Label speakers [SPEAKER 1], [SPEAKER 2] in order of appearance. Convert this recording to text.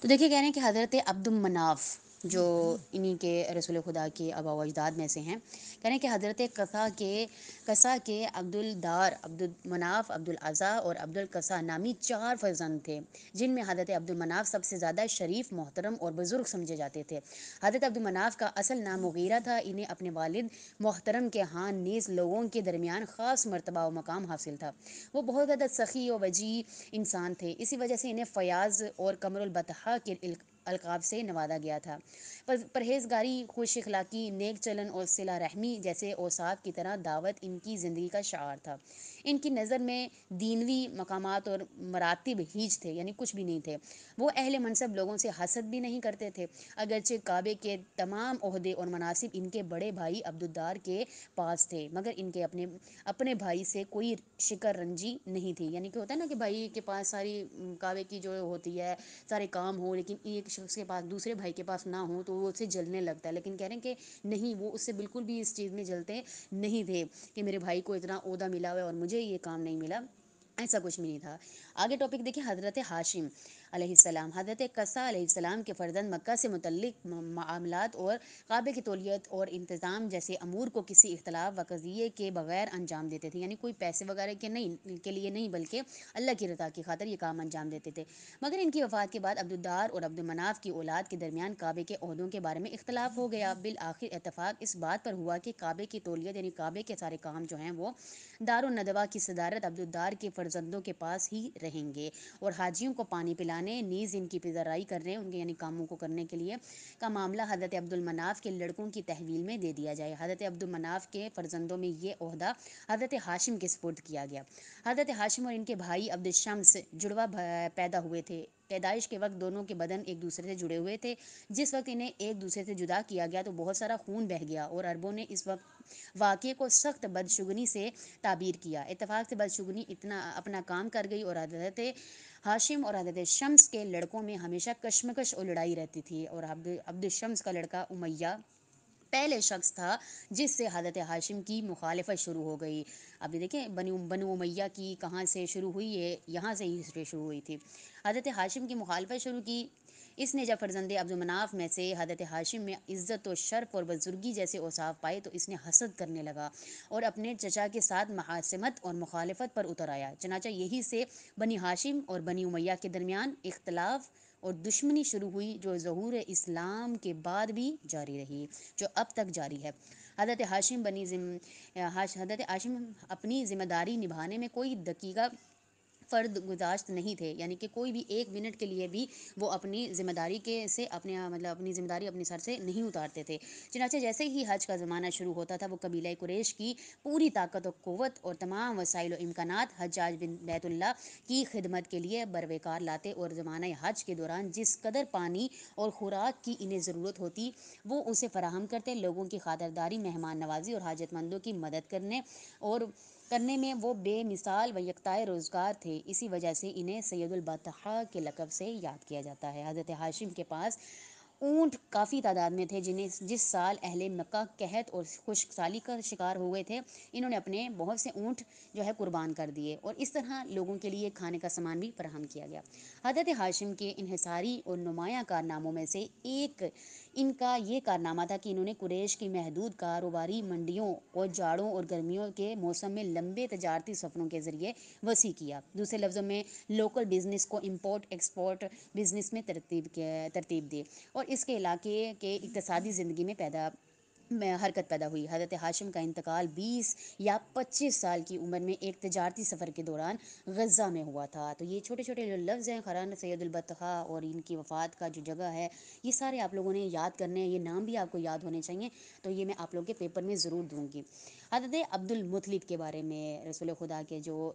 [SPEAKER 1] تو دیکھیے کہہ رہے ہیں کہ حضرت عبد المناف جو انہی کے رسول خدا کے آباء و اجداد میں سے ہیں، کہہ رہے ہیں کہ حضرت قصا کے عبد الدار، عبد المناف، عبد الاعضا اور عبد القصا نامی 4 فرزند تھے، جن میں حضرت عبد المناف سب سے زیادہ شریف، محترم اور بزرگ سمجھے جاتے تھے۔ حضرت عبد المناف کا اصل نام مغیرہ تھا۔ انہیں اپنے والد محترم کے ہاں نیز لوگوں کے درمیان خاص مرتبہ و مقام حاصل تھا۔ وہ بہت زیادہ سخی و وجیح انسان تھے، اسی وجہ سے انہیں فیاض اور قمر البطحاء کے القاب سے نوازا گیا تھا۔ پرہیزگاری، خوش اخلاقی، نیک چلن اور صلہ رحمی جیسے اوصاف کی طرح دعوت ان کی زندگی کا شعار تھا۔ ان کی نظر میں دینوی مقامات اور مراتب ہیچ تھے، یعنی کچھ بھی نہیں تھے۔ وہ اہل منصب لوگوں سے حسد بھی نہیں کرتے تھے، اگرچہ کعبے کے تمام عہدے اور مناصب ان کے بڑے بھائی عبدالدار کے پاس تھے، مگر ان کے اپنے بھائی سے کوئی شکر رنجی نہیں تھی۔ یعنی کہ ہوتا ہے نا کہ بھائی کے پاس ساری کعبے کی جو ہوتی ہے سارے کام ہوں، لیکن ایک شخص کے پاس، دوسرے بھائی کے پاس نہ ہوں تو وہ اسے جلنے لگتا ہے، لیکن کہہ رہے ہیں کہ نہیں، وہ اس سے بالکل بھی اس چیز میں جلتے نہیں تھے کہ میرے بھائی کو اتنا عہدہ ملا ہوا ہے اور مجھے یہ کام نہیں ملا، ایسا کچھ بھی نہیں تھا۔ آگے ٹاپک دیکھیں، حضرت ہاشم علیہ السلام۔ حضرت قصہ علیہ السلام کے فرزند مکہ سے متعلق معاملات اور کعبے کی تولیت اور انتظام جیسے امور کو کسی اختلاف و قضیے کے بغیر انجام دیتے تھے، یعنی کوئی پیسے وغیرہ کے لیے نہیں بلکہ اللہ کی رضا کی خاطر یہ کام انجام دیتے تھے۔ مگر ان کی وفات کے بعد عبدالدار اور عبد المناف کی اولاد کے درمیان کعبے کے عہدوں کے بارے میں اختلاف ہو گیا۔ بالآخر اتفاق اس بات پر ہوا کہ کعبے کی تولیت، یعنی کعبے کے سارے کام جو ہیں وہ دار الندوہ کی صدارت عبدالدار کے فرزندوں کے پاس ہی رہیں گے، اور حاجیوں کو پانی پلانے، نیز ان کی پذیرائی کرنے، ان کے یعنی کاموں کو کرنے کے لیے کا معاملہ حضرت عبد المناف کے لڑکوں کی تحویل میں دے دیا جائے۔ حضرت عبد المناف کے فرزندوں میں یہ عہدہ حضرت ہاشم کے سپرد کیا گیا۔ حضرت ہاشم اور ان کے بھائی عبد الشمس جڑواں پیدا ہوئے تھے۔ پیدائش کے وقت دونوں کے بدن ایک دوسرے سے جڑے ہوئے تھے۔ جس وقت انہیں ایک دوسرے سے جدا کیا گیا تو بہت سارا خون بہہ گیا، اور عربوں نے اس واقعے کو سخت بدشگونی سے تعبیر کیا۔ اتفاق سے بدشگونی اتنا اپنا کام کر گئی، اور حضرت ہاشم اور حضرت شمس کے لڑکوں میں ہمیشہ کشمکش اور لڑائی رہتی تھی، اور عبد الشمس کا لڑکا امیہ پہلے شخص تھا جس سے حضرت ہاشم کی مخالفت شروع ہو گئی۔ اب یہ دیکھیں بنو امیہ کی کہاں سے شروع ہوئی، ہے یہاں سے ہی شروع ہوئی تھی۔ حضرت ہاشم کی مخالفت شروع کی۔ اس نے جب فرزند عبد المناف میں سے حضرت ہاشم میں عزت و شرف اور بزرگی جیسے اوصاف پائے تو اس نے حسد کرنے لگا اور اپنے چچا کے ساتھ محاسمت اور مخالفت پر اتر آیا۔ چنانچہ یہی سے بنی ہاشم اور بنی امیہ کے درمیان اختلاف اور دشمنی شروع ہوئی، جو ظہور اسلام کے بعد بھی جاری رہی، جو اب تک جاری ہے۔ حضرت ہاشم اپنی ذمہ داری نبھانے میں کوئی دقیقہ فرد گزاشت نہیں تھے، یعنی کہ کوئی بھی ایک منٹ کے لیے بھی وہ اپنی ذمہ داری اپنی ذمہ داری اپنے سر سے نہیں اتارتے تھے۔ چنانچہ جیسے ہی حج کا زمانہ شروع ہوتا تھا، وہ قبیلہ قریش کی پوری طاقت و قوت اور تمام وسائل و امکانات حجاج بن بیت اللہ کی خدمت کے لیے بروقار لاتے، اور زمانہ حج کے دوران جس قدر پانی اور خوراک کی انہیں ضرورت ہوتی وہ اسے فراہم کرتے۔ لوگوں کی خاطرداری، مہمان نوازی اور حاجت مندوں کی مدد کرنے میں وہ بے مثال و یکتائے روزگار تھے۔ اسی وجہ سے انہیں سید البطحاء کے لقب سے یاد کیا جاتا ہے۔ حضرت ہاشم کے پاس اونٹ کافی تعداد میں تھے، جس سال اہل مکہ قحط اور خشک سالی کا شکار ہوئے تھے، انہوں نے اپنے بہت سے اونٹ جو ہے قربان کر دیے، اور اس طرح لوگوں کے لیے کھانے کا سامان بھی فراہم کیا گیا۔ حضرت ہاشم کے انحصاری اور نمایاں کارناموں میں سے ایک ان کا یہ کارنامہ تھا کہ انہوں نے قریش کی محدود کاروباری منڈیوں اور جاڑوں اور گرمیوں کے موسم میں لمبے تجارتی سفروں کے ذریعے وسیع کیا۔ دوسرے لفظوں میں لوکل بزنس کو امپورٹ ایکسپورٹ بزنس میں ترتیب دی، اور اس کے علاقے کے اقتصادی زندگی میں حرکت پیدا ہوئی۔ حضرت ہاشم کا انتقال 20 یا 25 سال کی عمر میں ایک تجارتی سفر کے دوران غزہ میں ہوا تھا۔ تو یہ چھوٹے چھوٹے جو لفظ ہیں، خران سید البطحاء اور ان کی وفات کا جو جگہ ہے، یہ سارے آپ لوگوں نے یاد کرنے ہیں، یہ نام بھی آپ کو یاد ہونے چاہیے، تو یہ میں آپ لوگوں کے پیپر میں ضرور دوں گی۔ حضرت عبد المطلب کے بارے میں، رسول خدا کے جو